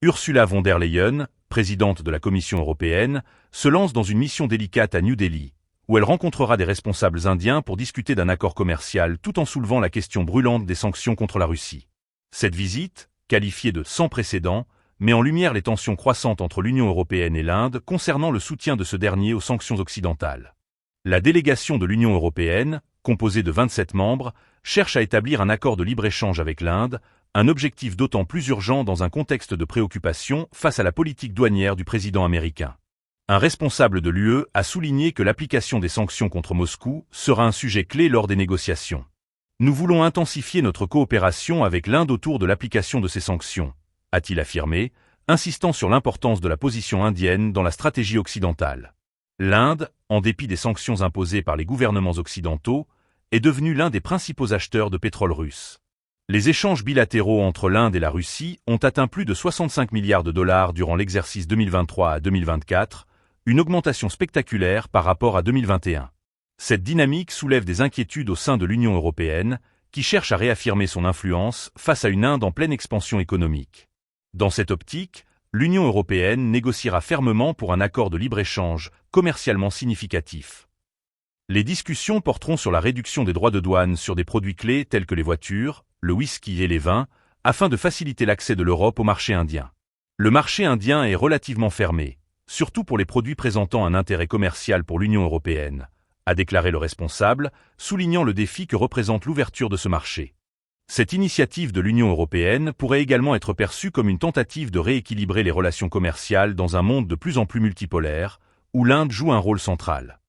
Ursula von der Leyen, présidente de la Commission européenne, se lance dans une mission délicate à New Delhi, où elle rencontrera des responsables indiens pour discuter d'un accord commercial tout en soulevant la question brûlante des sanctions contre la Russie. Cette visite, qualifiée de sans précédent, met en lumière les tensions croissantes entre l'Union européenne et l'Inde concernant le soutien de ce dernier aux sanctions occidentales. La délégation de l'Union européenne, composée de 27 membres, cherche à établir un accord de libre-échange avec l'Inde, un objectif d'autant plus urgent dans un contexte de préoccupation face à la politique douanière du président américain. Un responsable de l'UE a souligné que l'application des sanctions contre Moscou sera un sujet clé lors des négociations. Nous voulons intensifier notre coopération avec l'Inde autour de l'application de ces sanctions, a-t-il affirmé, insistant sur l'importance de la position indienne dans la stratégie occidentale. L'Inde, en dépit des sanctions imposées par les gouvernements occidentaux, est devenue l'un des principaux acheteurs de pétrole russe. Les échanges bilatéraux entre l'Inde et la Russie ont atteint plus de 65 milliards de dollars durant l'exercice 2023 à 2024, une augmentation spectaculaire par rapport à 2021. Cette dynamique soulève des inquiétudes au sein de l'Union européenne, qui cherche à réaffirmer son influence face à une Inde en pleine expansion économique. Dans cette optique, l'Union européenne négociera fermement pour un accord de libre-échange commercialement significatif. Les discussions porteront sur la réduction des droits de douane sur des produits clés tels que les voitures, le whisky et les vins, afin de faciliter l'accès de l'Europe au marché indien. Le marché indien est relativement fermé, surtout pour les produits présentant un intérêt commercial pour l'Union européenne, a déclaré le responsable, soulignant le défi que représente l'ouverture de ce marché. Cette initiative de l'Union européenne pourrait également être perçue comme une tentative de rééquilibrer les relations commerciales dans un monde de plus en plus multipolaire, où l'Inde joue un rôle central.